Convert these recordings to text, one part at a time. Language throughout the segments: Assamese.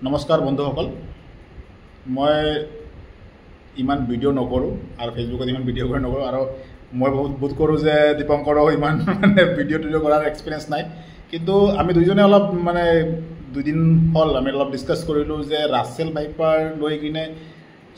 নমস্কাৰ বন্ধুসকল, মই ইমান ভিডিঅ' নকৰোঁ আৰু ফেচবুকত ইমান ভিডিঅ' কৰি নকৰোঁ আৰু মই বহুত বোধ কৰোঁ যে দীপঙ্কৰও ইমান ভিডিঅ' কৰাৰ এক্সপিৰিয়েঞ্চ নাই। কিন্তু আমি দুইজনে অলপ দুদিন হ'ল আমি অলপ ডিছকাছ কৰিলোঁ যে ৰাছেল ভাইপাৰ লৈ কিনে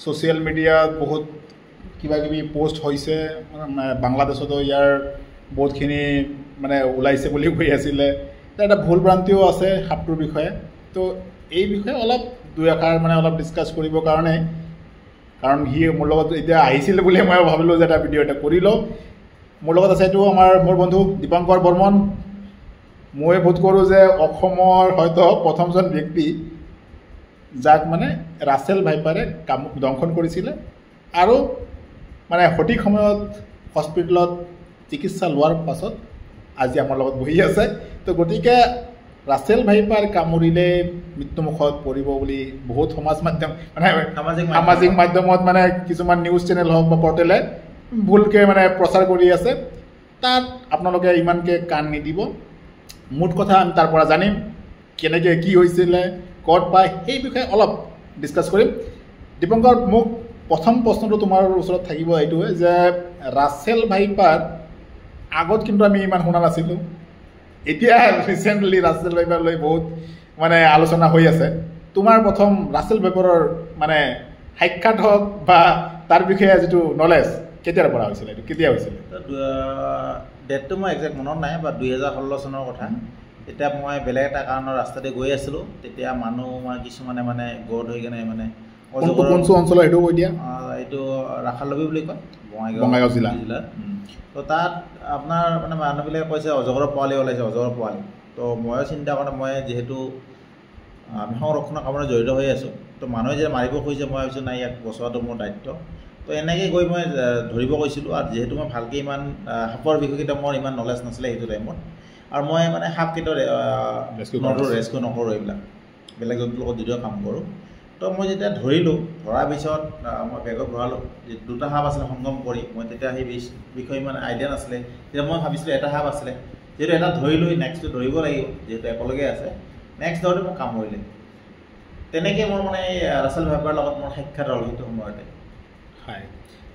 ছ'চিয়েল মিডিয়াত বহুত কিবাকিবি পোষ্ট হৈছে। বাংলাদেশতো ইয়াৰ বহুতখিনি ওলাইছে বুলি কৈ আছিলে। এটা ভুল ভ্ৰান্তিও আছে সাপটোৰ বিষয়ে। তো এই বিষয়ে অলপ দুই এষাৰ অলপ ডিছকাছ কৰিবৰ কাৰণে, কাৰণ সি মোৰ লগত এতিয়া আহিছিলে বুলি মই ভাবিলোঁ যে এটা ভিডিঅ' এটা কৰি লওঁ। মোৰ লগত আছে এইটো মোৰ বন্ধু দীপঙ্কৰ বৰ্মন। মই বোধ কৰোঁ যে অসমৰ হয়তো প্ৰথমজন ব্যক্তি যাক ৰাছেল ভাইপাৰে দংশন কৰিছিলে আৰু সঠিক সময়ত হস্পিটেলত চিকিৎসা লোৱাৰ পাছত আজি আমাৰ লগত বহি আছে। তো গতিকে ৰাছেল ভাইপাৰ কামুৰিলে মৃত্যুমুখত পৰিব বুলি বহুত সমাজ মাধ্যম সামাজিক মাধ্যমত কিছুমান নিউজ চেনেল হওক বা পৰ্টেলে ভুলকৈ প্ৰচাৰ কৰি আছে। তাত আপোনালোকে ইমানকৈ কাণ নিদিব। মুঠ কথা আমি তাৰ পৰা জানিম কেনেকৈ কি হৈছিলে, ক'ত পায়, সেই বিষয়ে অলপ ডিছকাছ কৰিম। দীপঙ্কৰ, মোক প্ৰথম প্ৰশ্নটো তোমাৰ ওচৰত থাকিব এইটোৱে যে ৰাছেল ভাইপাৰ আগত কিন্তু আমি ইমান শুনা নাছিলোঁ। এতিয়া ৰিচেণ্টলি ৰাছেল ভাইপাৰ লৈ বহুত আলোচনা হৈ আছে। তোমাৰ প্ৰথম ৰাছেল ভাইপাৰৰ সাক্ষাৎ হওক বা তাৰ বিষয়ে যিটো নলেজ কেতিয়াৰ পৰা হৈছিলে, এইটো কেতিয়া হৈছিলে? ডেটটো মই একজেক্ট মনত নাই, বা 2016 চনৰ কথা। তেতিয়া মই বেলেগ এটা কাৰণত ৰাস্তাতে গৈ আছিলোঁ। তেতিয়া মানুহ কিছুমানে গড় হৈ কেনে কোনটো অঞ্চলৰ এইটো কৈ দিয়া? এইটো ৰাখালবি বুলি কয়, বঙাইগাঁও জিলাৰ। তো তাত আপোনাৰ মানুহবিলাকে কৈছে অজগৰৰ পোৱালি ওলাইছে, অজগৰৰ পোৱালি। তো ময়ো চিন্তা কৰোঁ, মই যিহেতু আমি সংৰক্ষণৰ কামত জড়িত হৈ আছোঁ, তো মানুহে যে মাৰিব খুজিছে মই ভাবিছোঁ নাই, ইয়াক বচোৱাটো মোৰ দায়িত্ব। তো এনেকৈ গৈ মই ধৰিব কৈছিলোঁ। আৰু যিহেতু মই ভালকৈ ইমান সাপৰ বিষয়কেইটা মোৰ ইমান নলেজ নাছিলে সেইটো টাইমত, আৰু মই সাপ কেইটাও ৰেস্কিউ নকৰোঁ, এইবিলাক বেলেগ জন্তুৰ লগত যদিও কাম কৰোঁ। তো মই যেতিয়া ধৰিলোঁ, ধৰাৰ পিছত মই বেগত ভৰালোঁ। দুটা সাপ আছিলে সংগম কৰি, মই তেতিয়া সেই বিষয়ে ইমান আইডিয়া নাছিলে। তেতিয়া মই ভাবিছিলোঁ এটা সাপ আছিলে, যিহেতু এটা ধৰিলোঁ নেক্সটটো ধৰিব লাগিব, যিহেতু একেলগে আছে। নেক্সট ধৰোঁতে মোক কামুৰিলে। তেনেকৈ মোৰ এই ৰাছেল ভাইপাৰৰ লগত মোৰ সাক্ষাৎ হ'ল সেইটো সময়তে। হয়,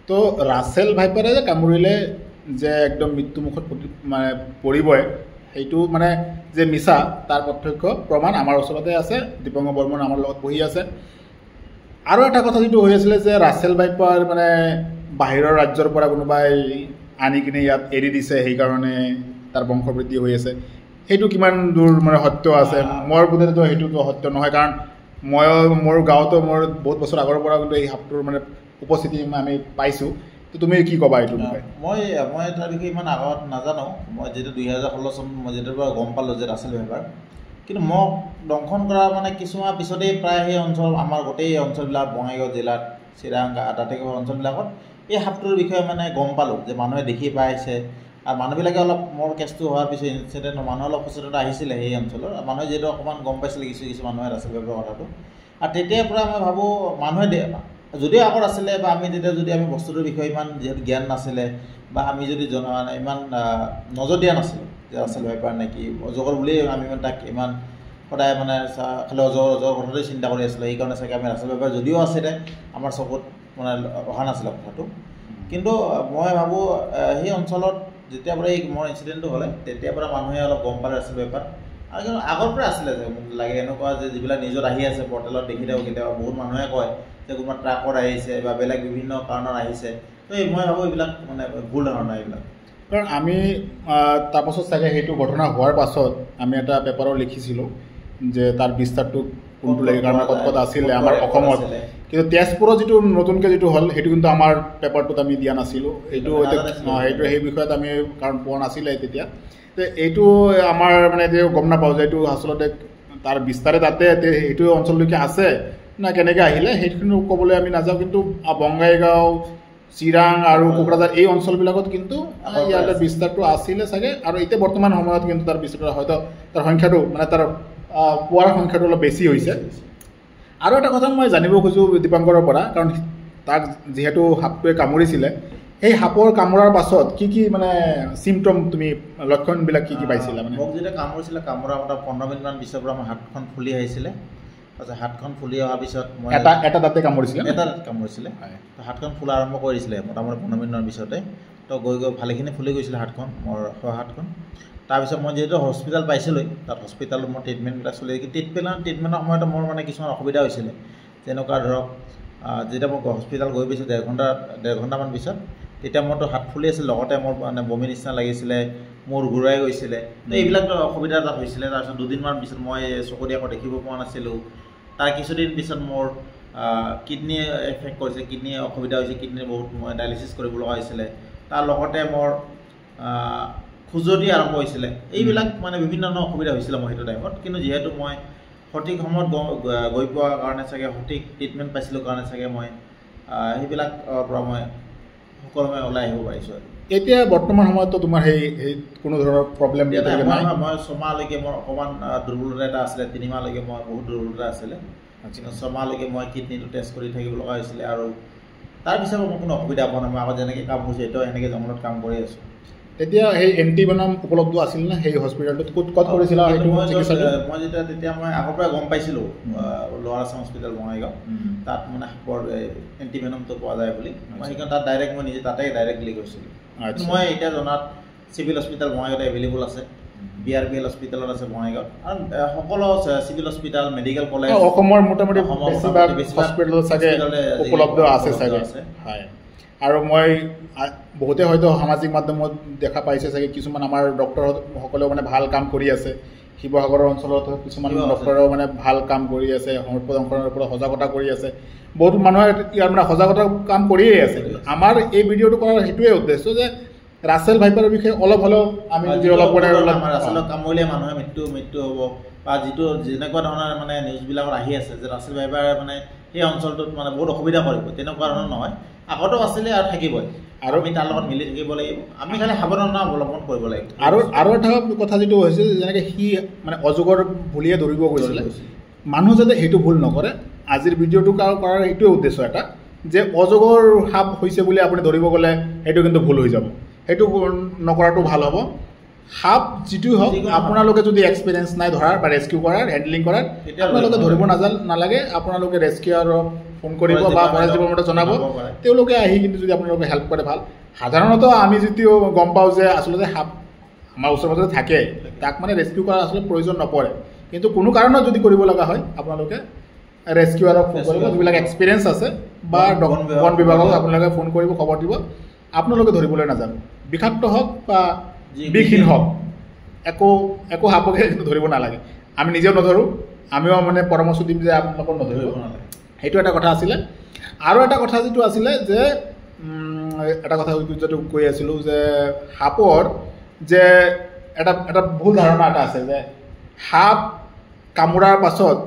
তো ৰাছেল ভাইপাৰে যে কামুৰিলে যে একদম মৃত্যুমুখত পৰিবই, সেইটো যে মিছা, তাৰ প্ৰত্যক্ষ প্ৰমাণ আমাৰ ওচৰতে আছে। দীপঙ্কৰ বৰ্মন আমাৰ লগত বহি আছে। আৰু এটা কথা যিটো হৈ আছিলে যে ৰাছেল ভাইপাৰ বাহিৰৰ ৰাজ্যৰ পৰা কোনোবাই আনি কিনে ইয়াত এৰি দিছে, সেইকাৰণে তাৰ বংশবৃদ্ধি হৈ আছে, সেইটো কিমান দূৰ সত্য আছে? মোৰ বোধেতো সেইটোতো সত্য নহয়, কাৰণ মোৰ গাঁৱতো মোৰ বহুত বছৰ আগৰ পৰা কিন্তু এই সাপটোৰ উপস্থিতি আমি পাইছোঁ। তো তুমি কি ক'বা এইটো বিষয়ে? মই তাৰ বিষয়ে ইমান আগত নাজানো। মই যিহেতু 2016 চন মই যেতিয়াৰ পৰা গম পালোঁ যে ৰাছেল ভাইপাৰ, কিন্তু মোক দংশন কৰা কিছুমান পিছতেই প্ৰায় সেই অঞ্চল, আমাৰ গোটেই অঞ্চলবিলাক বঙাইগাঁও জিলাত, চিৰাং, দাঁতিকাষৰীয়া অঞ্চলবিলাকত এই সাপটোৰ বিষয়ে গম পালোঁ যে মানুহে দেখি পাইছে। আৰু মানুহবিলাকে অলপ, মোৰ কেছটো হোৱাৰ পিছত ইনচিডেণ্ট মানুহে অলপ সচেতনতা আহিছিলে সেই অঞ্চলৰ। মানুহে যিহেতু অকণমান গম পাইছিলে কিছু মানুহে ৰাছেল ভাইপাৰৰ কথাটো। আৰু তেতিয়াৰ পৰা মই ভাবোঁ মানুহে যদিও আগত আছিলে, বা আমি তেতিয়া যদি আমি বস্তুটোৰ বিষয়ে ইমান যিহেতু জ্ঞান নাছিলে, বা আমি যদি ইমান নজৰ দিয়া নাছিলোঁ যে ৰাছেল ভাইপাৰ নে কি, অজগৰ বুলিয়েই আমি তাক ইমান সদায় খালি অজগৰ কথাটোৱে চিন্তা কৰি আছিলোঁ। সেইকাৰণে চাগে আমি ৰাছেল ভাইপাৰ যদিও আছিলে আমাৰ চকুত অহা নাছিলে কথাটো। কিন্তু মই ভাবোঁ সেই অঞ্চলত যেতিয়াৰ পৰা এই মোৰ ইনচিডেণ্টটো হ'লে, তেতিয়াৰ পৰা মানুহে অলপ গম পালে ৰাছেল ভাইপাৰ। আৰু কিন্তু আগৰ পৰা আছিলে যে মোক লাগে এনেকুৱা যে যিবিলাক নিউজত আহি আছে, পৰ্টেলত দেখি থাকোঁ কেতিয়াবা, বহুত মানুহে কয় যে কোনোবা ট্ৰাকত আহিছে বা বেলেগ বিভিন্ন কাৰণত আহিছে। তো মই ভাবোঁ এইবিলাক ভুল ধাৰণা এইবিলাক। কাৰণ আমি তাৰপাছত চাগে সেইটো ঘটনা হোৱাৰ পাছত আমি এটা পেপাৰত লিখিছিলোঁ যে তাৰ বিস্তাৰটো কোনটো লাগে, কাৰণ ক'ত ক'ত আছিলে আমাৰ অসমত। কিন্তু তেজপুৰত যিটো নতুনকৈ যিটো হ'ল সেইটো কিন্তু আমাৰ পেপাৰটোত আমি দিয়া নাছিলোঁ। সেইটো সেই বিষয়ত আমি কাৰণ পোৱা নাছিলে তেতিয়া। তো এইটো আমাৰ গম নাপাওঁ যে এইটো আচলতে তাৰ বিস্তাৰে তাতে সেইটো অঞ্চললৈকে আছে না কেনেকৈ আহিলে, সেইখিনি ক'বলৈ আমি নাযাওঁ। কিন্তু বঙাইগাঁও, চিৰাং আৰু কোকৰাঝাৰ এই অঞ্চলবিলাকত কিন্তু ইয়াতে বিস্তাৰটো আছিলে চাগে। আৰু এতিয়া বৰ্তমান সময়ত কিন্তু তাৰ বিস্তাৰ হয়তো তাৰ সংখ্যাটো তাৰ পোৱাৰ সংখ্যাটো অলপ বেছি হৈছে। আৰু এটা কথা মই জানিব খোজোঁ দীপঙ্কৰৰ পৰা, কাৰণ তাক যিহেতু সাপটোৱে কামুৰিছিলে, সেই সাপৰ কামোৰাৰ পাছত কি কি চিমটম, তুমি লক্ষণবিলাক কি কি পাইছিলা? মোক যেতিয়া কামুৰিছিলে, কামোৰা 15 মিনিটমান পিছৰ পৰা মোৰ হাতখন ফুলি আহিছিলে। তাৰপিছত হাতখন ফুলি অহাৰ পিছত মই এটা দাঁতে কামুৰিছিলে এটা দাঁত কামুৰিছিলে তো হাতখন ফুলা আৰম্ভ কৰিছিলে মোটামুটি 15 মিনিটৰ পিছতে তো গৈ ভালেখিনি ফুলি গৈছিলে হাতখন মোৰ হাতখন তাৰপিছত মই যিহেতু হস্পিটেল পাইছিলোঁ তাত হস্পিটেলত মোৰ ট্ৰিটমেণ্টবিলাক চলি ট্ৰিটমেণ্টৰ সময়ত মোৰ মানে কিছুমান অসুবিধা হৈছিলে যেনেকুৱা ধৰক যেতিয়া মই হস্পিটেল গৈ পাইছোঁ ডেৰ ঘণ্টামান পিছত তেতিয়া মোৰতো হাত ফুলি আছিল লগতে মোৰ মানে বমি নিচিনা লাগিছিলে মোৰ ঘূৰাই গৈছিলে তো এইবিলাক অসুবিধা তাত হৈছিলে তাৰপিছত 2 দিনমান পিছত মই চকুদি আকৌ দেখিব পৰা নাছিলোঁ তাৰ কিছুদিন পিছত মোৰ কিডনি এফেক্ট কৰিছে কিডনি অসুবিধা হৈছে কিডনি বহুত মই ডায়ালিচিছ কৰিব লগা হৈছিলে তাৰ লগতে মোৰ খুজতি আৰম্ভ হৈছিলে এইবিলাক মানে বিভিন্ন ধৰণৰ অসুবিধা হৈছিলে মই সেইটো টাইমত কিন্তু যিহেতু মই সঠিক সময়ত গৈ পোৱাৰ কাৰণে চাগে সঠিক ট্ৰিটমেণ্ট পাইছিলোঁ কাৰণে চাগে মই সেইবিলাক পৰা মই সকলোৱে ওলাই আহিব পাৰিছোঁ আৰু এতিয়া বৰ্তমান সময়তো তোমাৰ সেই কোনো ধৰণৰ প্ৰব্লেম মই 6 মাহলৈকে মোৰ অকণমান দুৰ্বলতা এটা আছিলে 3 মাহলৈকে মই বহুত দুৰ্বলতা আছিলে 6 মাহলৈকে মই কিডনিটো টেষ্ট কৰি থাকিব লগা হৈছিলে আৰু তাৰপিছত মই কোনো অসুবিধা পোৱা নাই মই আগত যেনেকৈ কাম কৰিছোঁ এতিয়াও এনেকৈ জংঘলত কাম কৰি আছোঁ তেতিয়া সেই এণ্টিভেনম উপলব্ধ আছিল নে সেই হস্পিটেলটোত ক'ত কৰিছিলা সেইটো মই তেতিয়া মই আগৰ পৰা গম পাইছিলোঁ লোৱাৰ আছাম হস্পিটেল বঙাইগাঁও তাত মানে সাপৰ এণ্টিভেনমটো পোৱা যায় বুলি মই সেইকাৰণে তাত ডাইৰেক্ট মই নিজে তাতে ডাইৰেক্টলি গৈছিলোঁ মই এতিয়া জনাত চিভিল হস্পিটেল বঙাইগাঁৱত এভেইলেবল আছে BRBL হস্পিটেলত আছে বঙাইগাঁৱত আৰু সকলো চিভিল হস্পিটেল মেডিকেল কলেজ অসমৰ মোটামুটি হস্পিটেল চাগে উপলব্ধ আছে চাগে হয় আৰু মই বহুতে হয়তো সামাজিক মাধ্যমত দেখা পাইছে চাগে কিছুমান আমাৰ ডক্টৰসকলেও মানে ভাল কাম কৰি আছে শিৱসাগৰৰ অঞ্চলত কিছুমান ডক্টৰেও মানে ভাল কাম কৰি আছে সৰ্পদংশনৰ ওপৰত সজাগতা কৰি আছে বহুত মানুহে ইয়াৰ মানে সজাগতা কাম কৰিয়ে আছে আমাৰ এই ভিডিঅ'টো কৰাৰ সেইটোৱে উদ্দেশ্য যে ৰাছেল ভাইপাৰৰ বিষয়ে অলপ হ'লেও আমি যদি অলপ ৰাছেলক কামুৰিলে মানুহে মৃত্যু হ'ব বা যিটো যেনেকুৱা ধৰণৰ মানে নিউজবিলাকত আহি আছে যে ৰাছেল ভাইপাৰ মানে সেই অঞ্চলটোত মানে বহুত অসুবিধা কৰিব তেনেকুৱা ধৰণৰ নহয় আগতো আছিলে আৰু থাকিবই আৰু আমি তাৰ লগত মিলি থাকিব লাগিব আমি খালি সাৱধানতা অৱলম্বন কৰিব লাগিব আৰু এটা কথা যিটো হৈছে যেনেকৈ সি মানে অজগৰ বুলিয়ে ধৰিব গৈছিলে মানুহ যাতে সেইটো ভুল নকৰে আজিৰ ভিডিঅ'টো কৰাৰ এইটোৱে উদ্দেশ্য এটা যে অজগৰ সাপ হৈছে বুলি আপুনি ধৰিব গ'লে সেইটো কিন্তু ভুল হৈ যাব সেইটো নকৰাটো ভাল হ'ব সাপ যিটো হওক আপোনালোকে যদি এক্সপিৰিয়েঞ্চ নাই ধৰাৰ বা ৰেস্কিউ কৰাৰ হেণ্ডলিং কৰাৰ আপোনালোকে ধৰিব নালাগে আপোনালোকে ৰেস্কিউৱাৰক ফোন কৰিব বা ফৰেষ্ট ডিপাৰ্টমেণ্টত জনাব তেওঁলোকে আহি কিন্তু যদি আপোনালোকে হেল্প কৰে ভাল সাধাৰণতে আমি যিটো গম পাওঁ যে আচলতে সাপ আমাৰ ওচৰে পাজৰে থাকে তাক মানে ৰেস্কিউ কৰাৰ আচলতে প্ৰয়োজন নপৰে কিন্তু কোনো কাৰণত যদি কৰিব লগা হয় আপোনালোকে ৰেস্কিউৱাৰক ফোন কৰিব যিবিলাক এক্সপিৰিয়েঞ্চ আছে বা বন বিভাগক আপোনালোকে ফোন কৰিব খবৰ দিব আপোনালোকে ধৰিবলৈ নাজানো বিষাক্ত হওক বা বিষহীন হওক একো সাপকে ধৰিব নালাগে আমি নিজেও নধৰোঁ আমিও মানে পৰামৰ্শ দিম যে আপোনালোকৰ নধৰিব নালাগে সেইটো এটা কথা আছিলে আৰু এটা কথা যিটো আছিলে যে এটা কথা যিটো কৈ আছিলোঁ যে সাপৰ যে এটা ভুল ধাৰণা এটা আছে যে সাপ কামোৰাৰ পাছত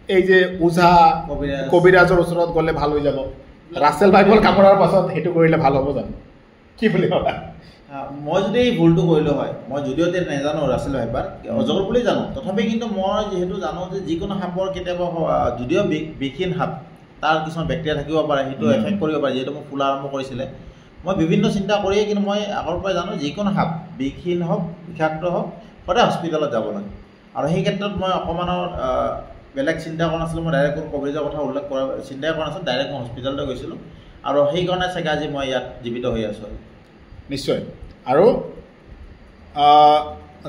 এই যে ওঝা কবিৰাজৰ ওচৰত গ'লে ভাল হৈ যাব ৰাছেল ভাইপাৰ কামোৰাৰ পাছত সেইটো কৰিলে ভাল হ'ব জানো কি বুলি ভাবা মই যদি এই ভুলটো কৰিলোঁ হয় মই যদিও এতিয়া নাজানো ৰাছেল ভাইপাৰ অজগৰ বুলি জানো তথাপি কিন্তু মই যিহেতু জানো যে যিকোনো সাপৰ কেতিয়াবা যদিও বিষহীন সাপ তাৰ কিছুমান বেক্টেৰিয়া থাকিব পাৰে সেইটো এফেক্ট কৰিব পাৰে যিহেতু মোক ফুলা আৰম্ভ কৰিছিলে মই বিভিন্ন চিন্তা কৰিয়ে কিন্তু মই আগৰ পৰাই জানো যিকোনো সাপ বিষহীন হওক বিষাক্ত হওক সদায় হস্পিটেলত যাব লাগে আৰু সেই ক্ষেত্ৰত মই অকণমানৰ বেলেগ চিন্তা কৰা নাছিলোঁ মই ডাইৰেক্ট কোনো কভাৰেজৰ কথা উল্লেখ কৰা চিন্তাই কৰা নাছিলোঁ ডাইৰেক্ট মই হস্পিটেলতে গৈছিলোঁ আৰু সেইকাৰণে চাগে আজি মই ইয়াত জীৱিত হৈ আছোঁ নিশ্চয় আৰু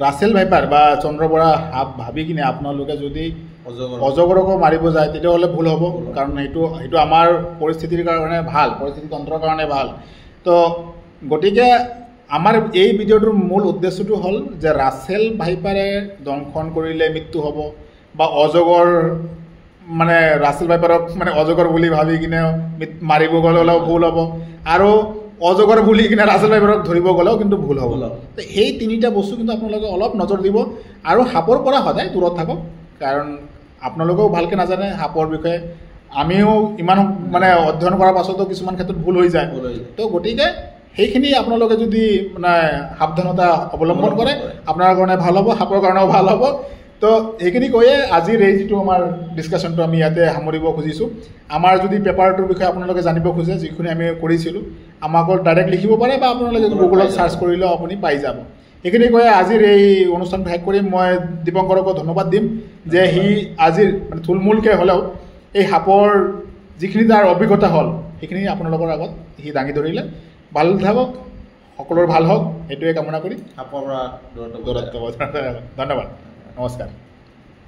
ৰাছেল ভাইপাৰ বা চন্দ্ৰ বৰা সাপ ভাবি কিনে আপোনালোকে যদি অজগৰকো মাৰিব যায় তেতিয়াহ'লে ভুল হ'ব কাৰণ সেইটো আমাৰ পৰিস্থিতিৰ কাৰণে ভাল পৰিস্থিতি তন্ত্ৰৰ কাৰণে ভাল তো গতিকে আমাৰ এই ভিডিঅ'টোৰ মূল উদ্দেশ্যটো হ'ল যে ৰাছেল ভাইপাৰে দংশন কৰিলে মৃত্যু হ'ব বা অজগৰ মানে ৰাছেল ভাইপাৰক মানে অজগৰ বুলি ভাবি কিনে মাৰিব গ'লে অলপ ভুল হ'ব আৰু অজগৰ বুলি কিনে ৰাছেল ভাইপাৰক ধৰিব গ'লেও কিন্তু ভুল হ'ব তো সেই তিনিটা বস্তু কিন্তু আপোনালোকে অলপ নজৰ দিব আৰু সাপৰ পৰা সদায় দূৰত থাকক কাৰণ আপোনালোকেও ভালকৈ নাজানে সাপৰ বিষয়ে আমিও ইমান মানে অধ্যয়ন কৰাৰ পাছতো কিছুমান ক্ষেত্ৰত ভুল হৈ যায় তো গতিকে সেইখিনি আপোনালোকে যদি মানে সাৱধানতা অৱলম্বন কৰে আপোনাৰ কাৰণে ভাল হ'ব সাপৰ কাৰণেও ভাল হ'ব তো এইখিনি কৈয়ে আজিৰ এই যিটো আমাৰ ডিছকাশ্যনটো আমি ইয়াতে সামৰিব খুজিছোঁ আমাৰ যদি পেপাৰটোৰ বিষয়ে আপোনালোকে জানিব খোজে যিখিনি আমি কৰিছিলোঁ আমাক ডাইৰেক্ট লিখিব পাৰে বা আপোনালোকে গুগলত চাৰ্চ কৰিলেও আপুনি পাই যাব এইখিনি কৈ আজিৰ এই অনুষ্ঠানটো শেষ কৰি মই দীপংকৰকো ধন্যবাদ দিম যে সি আজিৰ মানে থুলমূলকৈ হ'লেও এই সাপৰ যিখিনি তাৰ অভিজ্ঞতা হ'ল সেইখিনি আপোনালোকৰ আগত সি দাঙি ধৰিলে। ভাল থাকক, সকলোৰে ভাল হওক, সেইটোৱে কামনা কৰি সাপৰ পৰা দূৰত্ব ধন্যবাদ, নমস্কাৰ।